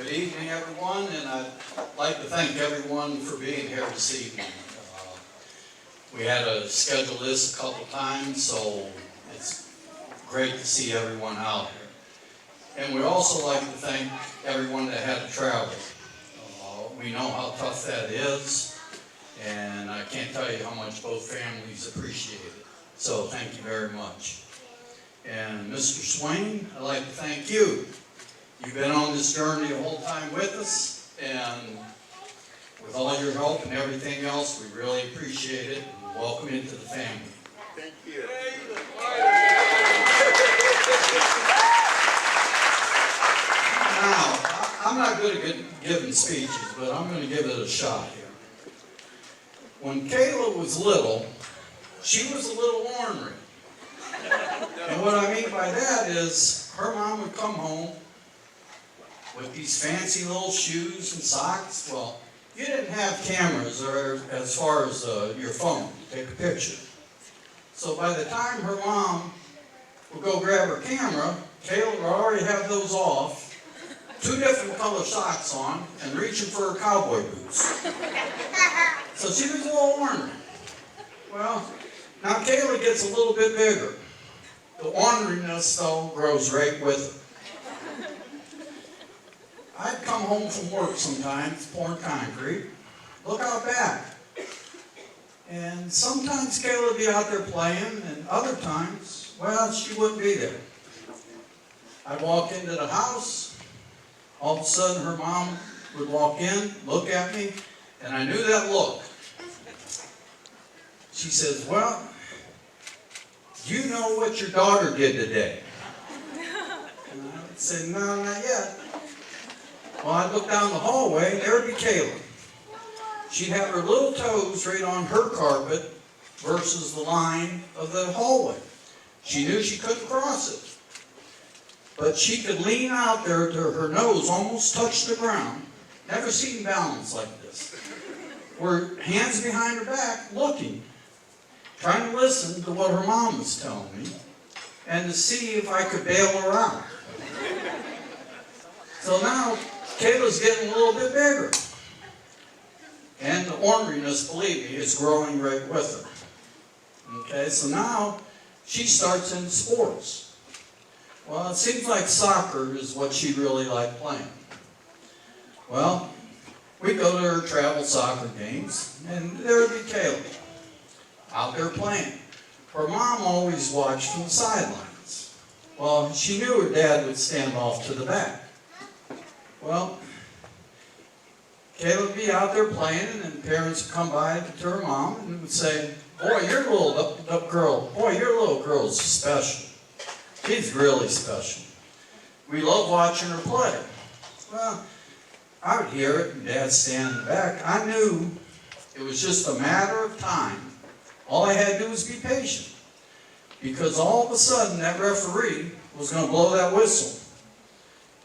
Good evening, everyone, and I'd like to thank everyone for being here this evening. We had to schedule this a couple times, so it's great to see everyone out here. And we'd also like to thank everyone that had to travel. We know how tough that is, and I can't tell you how much both families appreciate it. So thank you very much. And Mr. Swain, I'd like to thank you. You've been on this journey the whole time with us, and with all your help and everything else, we really appreciate it, and welcome you to the family. Thank you. Now, I'm not good at giving speeches, but I'm going to give it a shot here. When Kayla was little, she was a little ornery. And what I mean by that is, her mom would come home with these fancy little shoes and socks. Well, you didn't have cameras or as far as your phone to take a picture. So by the time her mom would go grab her camera, Kayla would already have those off, 2 different color socks on, and reaching for her cowboy boots. So she was a little ornery. Well, now Kayla gets a little bit bigger. The orneriness, though, grows right with her. I'd come home from work sometimes, pouring concrete, look out back. And sometimes Kayla would be out there playing, and other times, well, she wouldn't be there. I'd walk into the house, all of a sudden her mom would walk in, look at me, and I knew that look. She says, well, do you know what your daughter did today? And I would say, no, not yet. Well, I'd look down the hallway, and there would be Kayla. She'd have her little toes right on her carpet versus the line of the hallway. She knew she couldn't cross it. But she could lean out there to her nose almost touch the ground. Never seen balance like this. Her hands behind her back, looking, trying to listen to what her mom was telling me, and to see if I could bail her out. So now, Kayla's getting a little bit bigger. And the orneriness, believe me, is growing right with her. Okay, so now she starts in sports. Well, it seems like soccer is what she really liked playing. Well, we go to her travel soccer games, and there would be Kayla out there playing. Her mom always watched from the sidelines. Well, she knew her dad would stand off to the back. Well, Kayla would be out there playing, and parents would come by to her mom and would say, boy, your little girl's special. She's really special. We love watching her play. Well, I would hear it, and Dad standing in the back. I knew it was just a matter of time. All I had to do was be patient. Because all of a sudden, that referee was going to blow that whistle.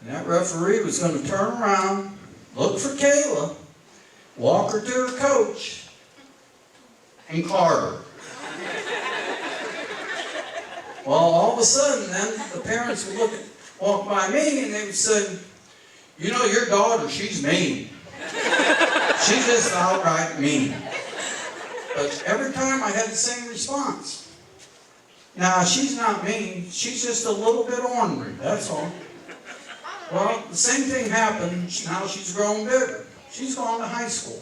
And that referee was going to turn around, look for Kayla, walk her to her coach, and card her. Well, all of a sudden, then, the parents would walk by me, and they would say, you know, your daughter, she's mean. She's just outright mean. But every time I had the same response. Now, she's not mean. She's just a little bit ornery, that's all. Well, the same thing happened. Now she's grown bigger. She's gone to high school.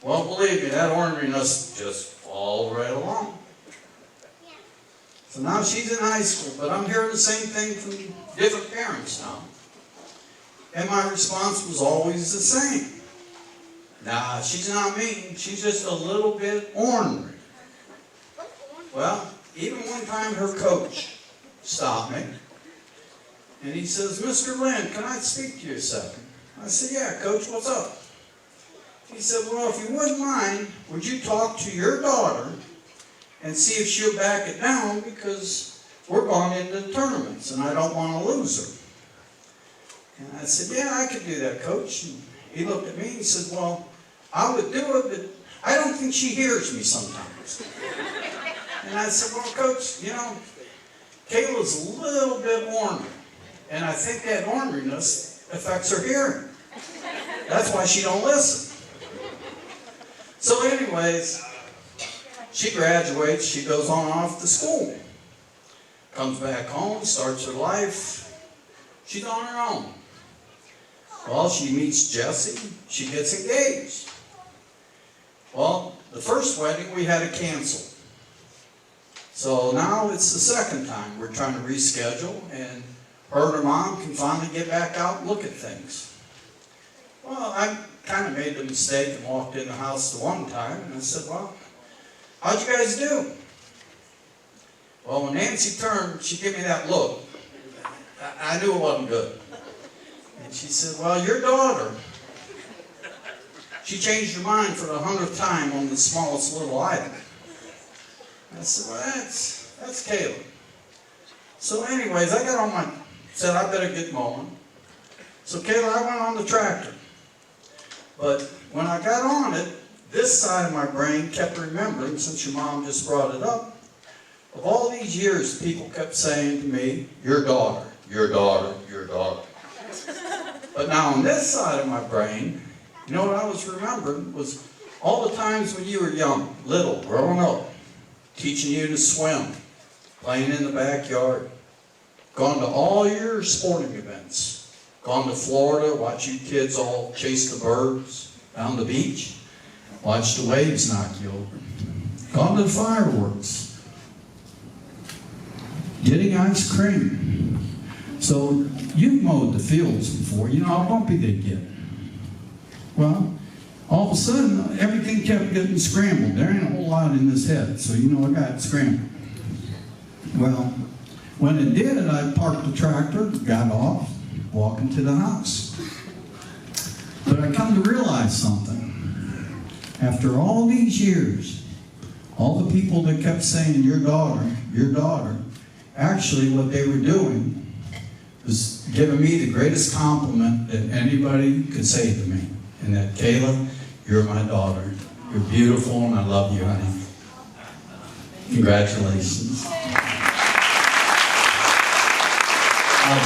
Well, believe me, that orneriness just followed right along. So now she's in high school, but I'm hearing the same thing from different parents now. And my response was always the same. Nah, she's not mean. She's just a little bit ornery. Well, even one time her coach stopped me. And he says, Mr. Lynn, can I speak to you a second? I said, yeah, Coach, what's up? He said, well, if you wouldn't mind, would you talk to your daughter and see if she'll back it down, because we're going into the tournaments and I don't want to lose her. And I said, yeah, I could do that, Coach. And he looked at me and he said, well, I would do it, but I don't think she hears me sometimes. And I said, well, Coach, you know, Kayla's a little bit ornery. And I think that orneriness affects her hearing. That's why she don't listen. So anyways, she graduates, she goes on off to school. Comes back home, starts her life. She's on her own. Well, she meets Jesse, she gets engaged. Well, the first wedding we had to cancel. So now it's the second time we're trying to reschedule, and her and her mom can finally get back out and look at things. Well, I kind of made the mistake and walked in the house the one time, and I said, well, how'd you guys do? Well, when Nancy turned, she gave me that look. I knew it wasn't good. And she said, well, your daughter, she changed her mind for the 100th time on the smallest little item. I said, well, that's Kayla. So anyways, I got on said I better get mowing. So Kayla, I went on the tractor. But when I got on it, this side of my brain kept remembering, since your mom just brought it up, of all these years people kept saying to me, your daughter, your daughter, your daughter. But now on this side of my brain, you know what I was remembering was all the times when you were young, little, growing up, teaching you to swim, playing in the backyard, gone to all your sporting events, gone to Florida, watch you kids all chase the birds down the beach, watch the waves knock you over, gone to the fireworks, getting ice cream. So you've mowed the fields before, you know how bumpy they get. Well, all of a sudden, everything kept getting scrambled. There ain't a whole lot in this head, so you know I got it scrambled. Well, when it did, I parked the tractor, got off, walking to the house. But I come to realize something. After all these years, all the people that kept saying, your daughter, actually what they were doing was giving me the greatest compliment that anybody could say to me. And that, Kayla, you're my daughter. You're beautiful, and I love you, honey. Congratulations.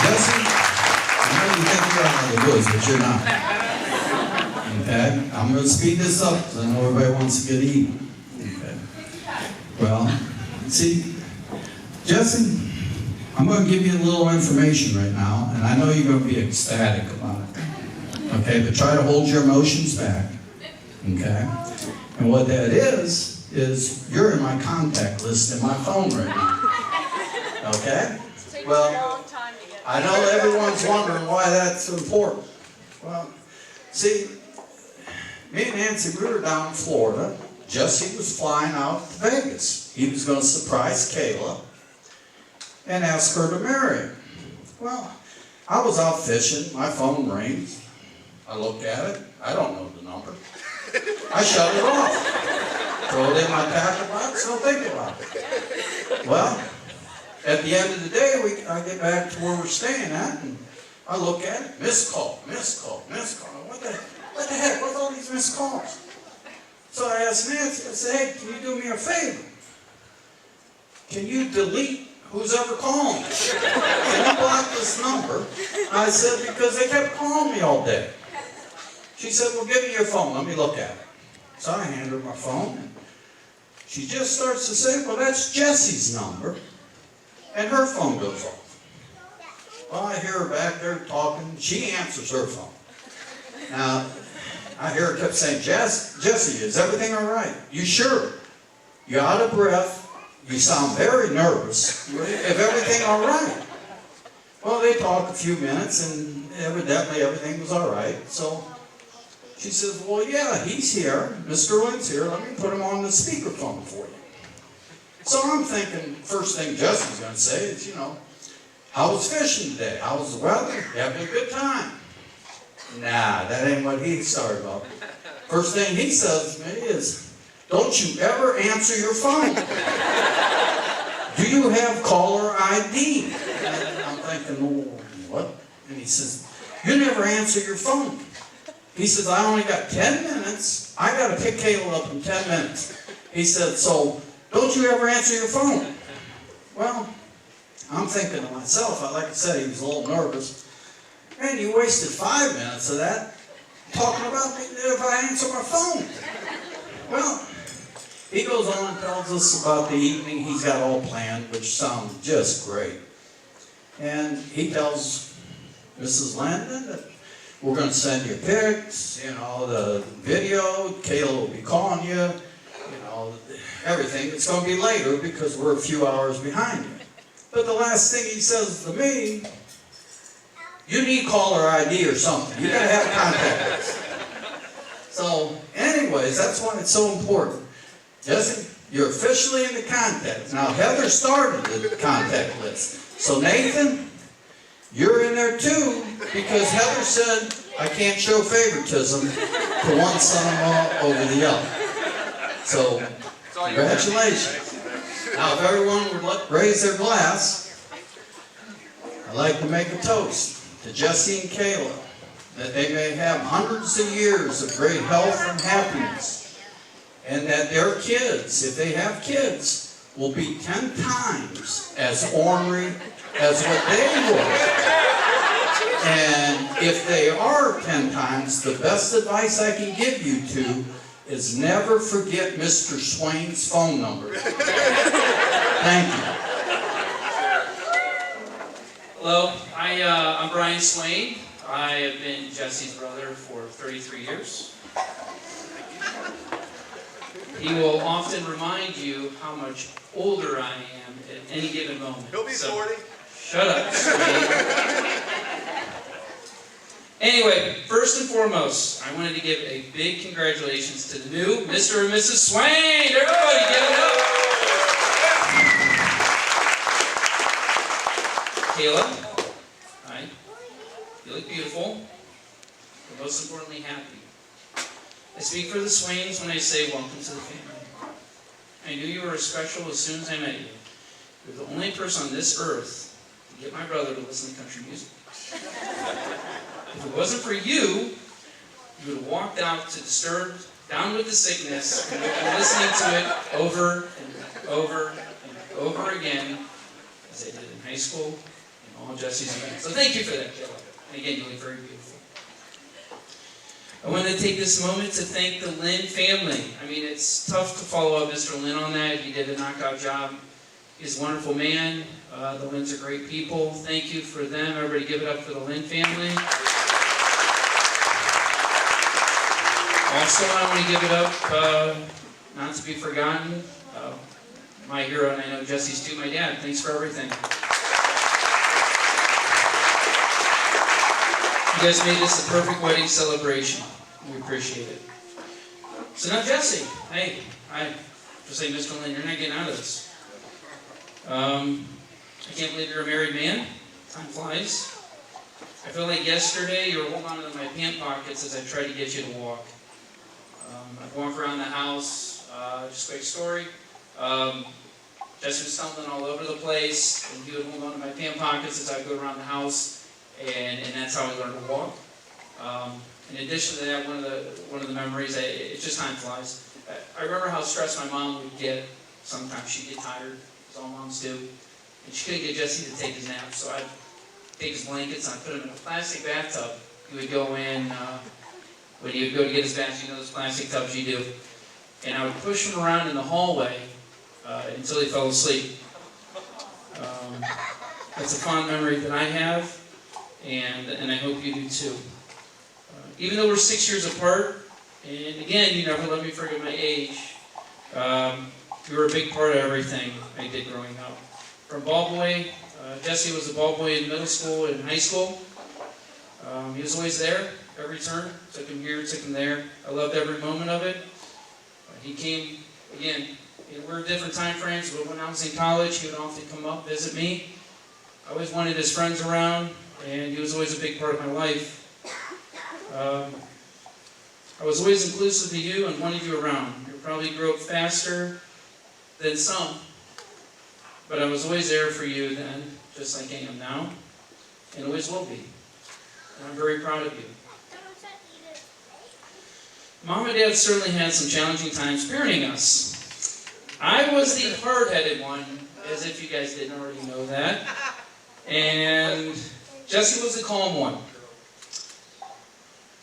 Jesse, I know you think you're out of the woods, but you're not. Okay? I'm going to speed this up because I know everybody wants to get eaten. Okay? Well, see, Jesse, I'm going to give you a little information right now, and I know you're going to be ecstatic about it. Okay, but try to hold your emotions back. Okay? And what that is you're in my contact list in my phone right now. Okay? Well, I know everyone's wondering why that's important. Well, see, me and Nancy, we were down in Florida. Jesse was flying out to Vegas. He was going to surprise Kayla and ask her to marry him. Well, I was out fishing. My phone rings. I look at it. I don't know the number. I shut it off. Throw it in my tackle box. Don't think about it. Well, at the end of the day, I get back to where we're staying at, and I look at it. Missed call, missed call, missed call. What the heck? What's all these missed calls? So I asked Nancy. I said, hey, can you do me a favor? Can you delete who's ever calling me? Can you block this number? I said, because they kept calling me all day. She said, well, give me your phone. Let me look at it. So I hand her my phone, and she just starts to say, well, that's Jesse's number. And her phone goes off. Well, I hear her back there talking. She answers her phone. Now, I hear her kept saying, Jesse, is everything all right? You sure? You out of breath? You sound very nervous. Is everything all right? Well, they talked a few minutes, and evidently everything was all right. So she says, well, yeah, he's here. Mr. Lynn's here. Let me put him on the speakerphone for you. So I'm thinking, first thing Jesse's going to say is, you know, how was fishing today? How was the weather? You having a good time? Nah, that ain't what he started off. First thing he says to me is, don't you ever answer your phone. Do you have caller ID? And I'm thinking, oh, what? And he says, you never answer your phone. He says, I only got 10 minutes. I got to pick Kayla up in 10 minutes. He said, so don't you ever answer your phone? Well, I'm thinking to myself, like I said, he was a little nervous. Man, you wasted 5 minutes of that talking about if I answer my phone. Well, he goes on and tells us about the evening he's got all planned, which sounds just great. And he tells Mrs. Landon that we're going to send you pics, the video, Kayla will be calling you, everything. It's going to be later because we're a few hours behind you. But the last thing he says to me, you need caller ID or something. You got to have contact list. So, anyways, that's why it's so important. Jesse, you're officially in the contact. Now, Heather started the contact list. So, Nathan, you're in there too because Heather said I can't show favoritism to one son-in-law over the other. So, congratulations. Now, if everyone would raise their glass, I'd like to make a toast to Jesse and Kayla, that they may have hundreds of years of great health and happiness, and that their kids, if they have kids, will be 10 times as ornery as what they were. And if they are 10 times, the best advice I can give you two is never forget Mr. Swain's phone number. Thank you. Hello, I'm Brian Swain. I have been Jesse's brother for 33 years. He will often remind you how much older I am at any given moment. He'll be 40. Shut up, Swain. Anyway, first and foremost, I wanted to give a big congratulations to the new Mr. and Mrs. Swain. Everybody give it up. Kayla, hi. You look beautiful, but most importantly, happy. I speak for the Swains when I say welcome to the family. I knew you were special as soon as I met you. You're the only person on this earth to get my brother to listen to country music. If it wasn't for you, you would have walked out to Disturbed, Down with the Sickness, and you've been listening to it over and over and over again, as I did in high school and all Jesse's events. So thank you for that, Kayla. And again, you look very beautiful. I want to take this moment to thank the Lynn family. I mean, it's tough to follow up Mr. Lynn on that. He did a knockout job. He's a wonderful man. The Lynns are great people. Thank you for them. Everybody give it up for the Lynn family. Also, I want to give it up, not to be forgotten, my hero, and I know Jesse's too, my dad. Thanks for everything. You guys made this the perfect wedding celebration. We appreciate it. So now Jesse, hey, just say, Mr. Lynn, you're not getting out of this. I can't believe you're a married man. Time flies. I feel like yesterday you were holding on to my pant pockets as I tried to get you to walk. I'd walk around the house, just a quick story. Jesse was stumbling all over the place, and he would hold on to my pant pockets as I'd go around the house, and that's how I learned to walk. In addition to that, one of the memories, it's just time flies. I remember how stressed my mom would get. Sometimes she'd get tired, as all moms do, and she couldn't get Jesse to take his nap, so I'd take his blankets and I'd put him in a plastic bathtub. He would go in, when he would go to get his bath, those plastic tubs you do, and I would push him around in the hallway until he fell asleep. That's a fond memory that I have, and I hope you do too. Even though we're 6 years apart, and again, you never let me forget my age, you were a big part of everything I did growing up. From ball boy, Jesse was a ball boy in middle school and high school. He was always there, every turn. Took him here, took him there. I loved every moment of it. He came, again, we're different time frames, but when I was in college, he would often come up, visit me. I always wanted his friends around, and he was always a big part of my life. I was always inclusive to you and wanted you around. You probably grew up faster than some, but I was always there for you then, just like I am now, and always will be. And I'm very proud of you. Mom and Dad certainly had some challenging times parenting us. I was the hard-headed one, as if you guys didn't already know that. And Jesse was the calm one.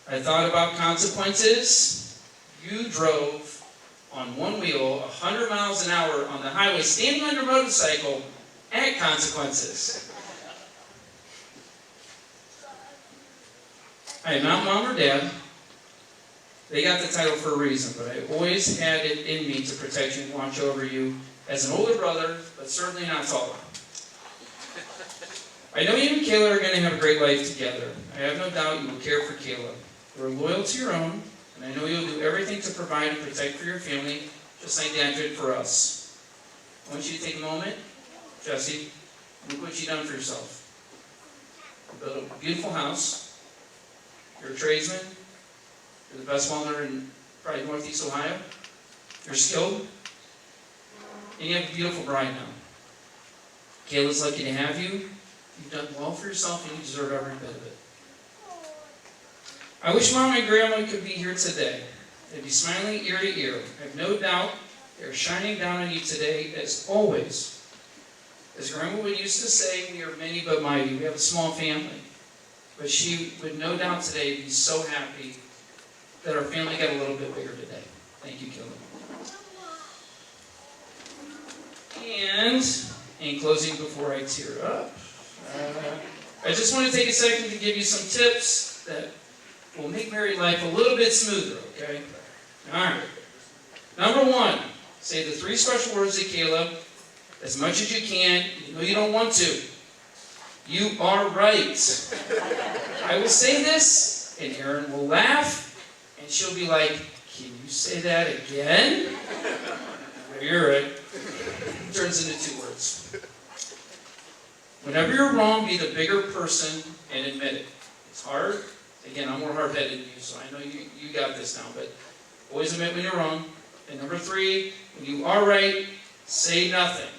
I thought about consequences. You drove on one wheel 100 miles an hour on the highway, standing on your motorcycle, at consequences. I am not mom or dad. They got the title for a reason, but I always had it in me to protect you and watch over you as an older brother, but certainly not taller. I know you and Kayla are going to have a great life together. I have no doubt you will care for Kayla. You are loyal to your own, and I know you'll do everything to provide and protect for your family, just like Dad did for us. I want you to take a moment, Jesse, look what you've done for yourself. You built a beautiful house. You're a tradesman. You're the best welder in probably Northeast Ohio. You're skilled. And you have a beautiful bride now. Kayla's lucky to have you. You've done well for yourself and you deserve every bit of it. I wish Mom and Grandma could be here today. They'd be smiling ear to ear. I have no doubt they're shining down on you today as always. As Grandma would used to say, we are many but mighty. We have a small family. But she would no doubt today be so happy that our family got a little bit bigger today. Thank you, Kayla. And in closing, before I tear up, I just want to take a second to give you some tips that will make married life a little bit smoother, okay? All right. Number one, say the 3 special words to Kayla as much as you can. You know you don't want to. You are right. I will say this, and Erin will laugh, and she'll be like, can you say that again? You're right. It turns into 2 words. Whenever you're wrong, be the bigger person and admit it. It's hard. Again, I'm more hard-headed than you, so I know you got this now, but always admit when you're wrong. And number 3, when you are right, say nothing.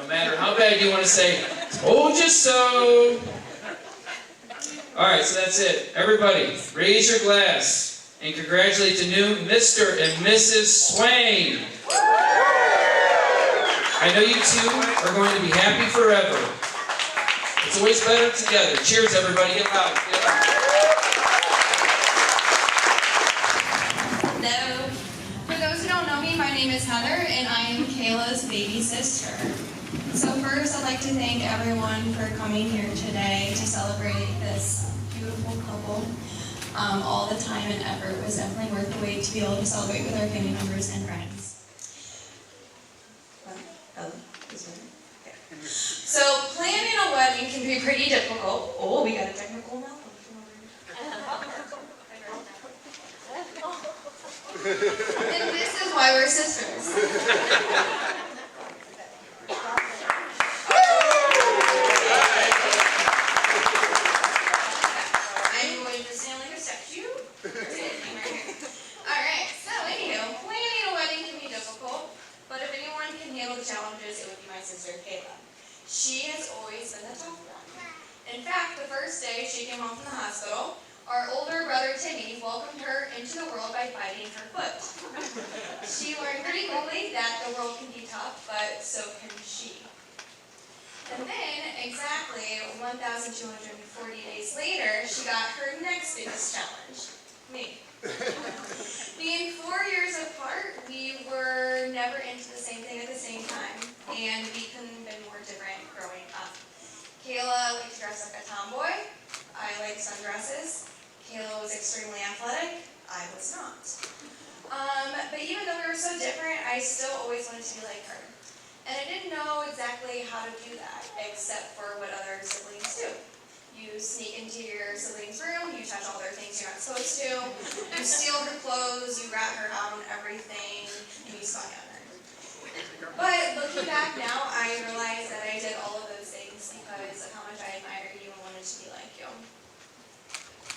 No matter how bad you want to say, told you so. Alright, so that's it. Everybody, raise your glass and congratulate the new Mr. and Mrs. Swain. I know you two are going to be happy forever. It's always better together. Cheers, everybody. Get loud. Get loud. Hello. For those who don't know me, my name is Heather, and I am Kayla's baby sister. So first, I'd like to thank everyone for coming here today to celebrate this beautiful couple. All the time and effort was definitely worth the wait to be able to celebrate with our family members and friends. So planning a wedding can be pretty difficult. Oh, we got a technical malfunction and this is why we're sisters. I'm going to sound like a statue. Alright, so anywho, planning a wedding can be difficult, but if anyone can handle the challenges, it would be my sister Kayla. She has always been the tough one. In fact, the first day she came home from the hospital, our older brother Timmy welcomed her into the world by biting her foot. She learned pretty quickly that the world can be tough, but so can she. And then, exactly 1,240 days later, she got her next biggest challenge, me. Being 4 years apart, we were never into the same thing at the same time, and we couldn't have been more different growing up. Kayla liked to dress like a tomboy. I liked sundresses. Kayla was extremely athletic. I was not. But even though we were so different, I still always wanted to be like her. And I didn't know exactly how to do that, except for what other siblings do. You sneak into your sibling's room, you touch all their things you're not supposed to, you steal her clothes, you rat her out on everything, and you spy on her. But looking back now, I realize that I did all of those things because of how much I admired you and wanted to be like you.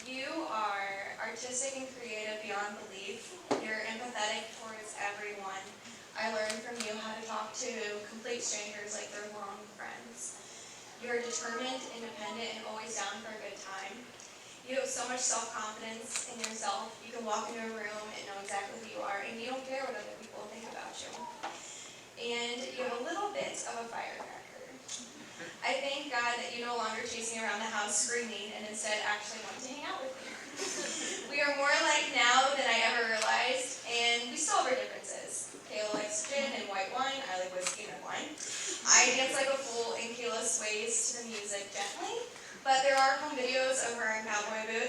You are artistic and creative beyond belief. You're empathetic towards everyone. I learned from you how to talk to complete strangers like they're long friends. You're determined, independent, and always down for a good time. You have so much self-confidence in yourself. You can walk into a room and know exactly who you are, and you don't care what other people think about you. And you have a little bit of a firecracker. I thank God that you no longer chase me around the house screaming and instead actually want to hang out with me. We are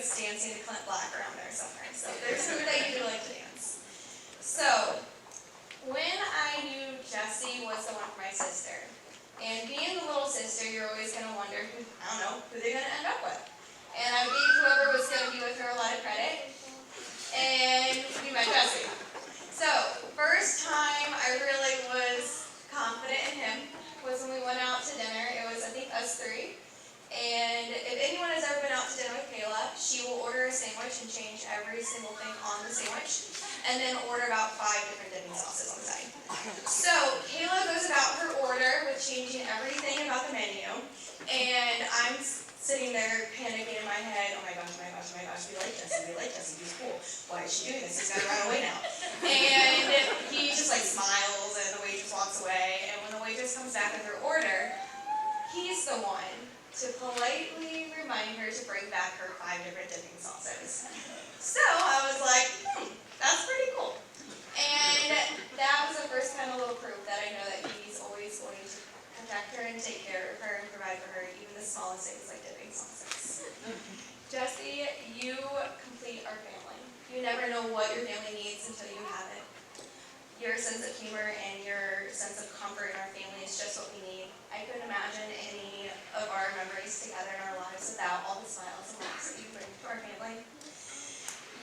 puts dancing to Clint Black around there somewhere. So there's somebody that you do like to dance. So when I knew Jessie was the one for my sister, and being the little sister, you're always going to wonder who, I don't know, who they're going to end up with. And I gave whoever was going to be with her a lot of credit, and we met Jessie. So first time I really was confident in him was when we went out to dinner. It was, I think, us three. And if anyone has ever been out to dinner with Kayla, she will order a sandwich and change every single thing on the sandwich, and then order about 5 different dipping sauces on the side. So Kayla goes about her order with changing everything about the menu, and I'm sitting there panicking in my head, oh my gosh, we like Jessie, he's cool. Why is she doing this? He's got to run away now. And he just like smiles, and the waitress walks away, and when the waitress comes back with her order, he's the one to politely remind her to bring back her 5 different dipping sauces. So I was like, that's pretty cool. And that was the first kind of little proof that I know that he's always going to protect her and take care of her and provide for her, even the smallest things like dipping sauces. Jessie, you complete our family. You never know what your family needs until you have it. Your sense of humor and your sense of comfort in our family is just what we need. I couldn't imagine any of our memories together in our lives without all the smiles and laughs that you bring to our family.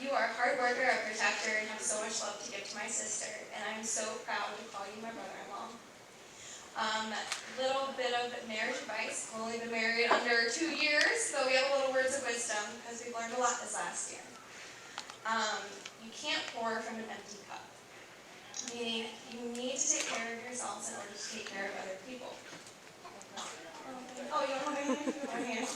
You are a hard worker, a protector, and have so much love to give to my sister, and I'm so proud to call you my brother-in-law. Little bit of marriage advice. We've only been married under 2 years, but we have a little words of wisdom because we've learned a lot this last year. You can't pour from an empty cup. Meaning, you need to take care of yourselves in order to take care of other people. Oh, you want my hand?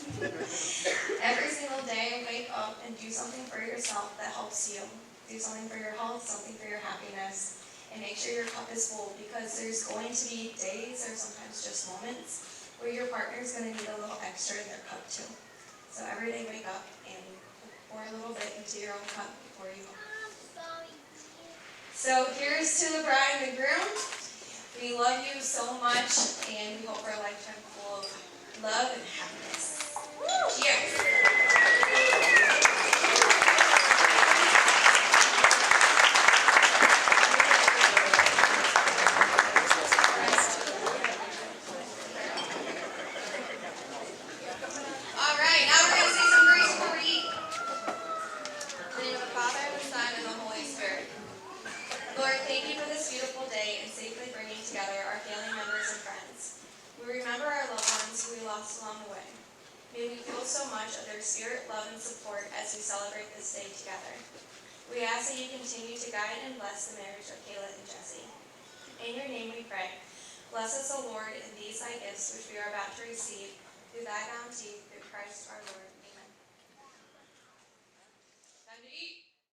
Every single day, wake up and do something for yourself that helps you. Do something for your health, something for your happiness, and make sure your cup is full, because there's going to be days or sometimes just moments where your partner's going to need a little extra in their cup too. So every day, wake up and pour a little bit into your own cup before you go. So here's to the bride and the groom. We love you so much, and we hope for a lifetime full of love and happiness. Cheers! All right, now we're going to say some grace before we eat. In the name of the Father, and the Son, and the Holy Spirit. Lord, thank you for this beautiful day and safely bringing together our family members and friends. We remember our loved ones who we lost along the way. May we feel so much of their spirit, love, and support as we celebrate this day together. We ask that you continue to guide and bless the marriage of Kayla and Jessie. In your name we pray. Bless us, O Lord, in these thy gifts which we are about to receive, through thy bounty, through Christ our Lord.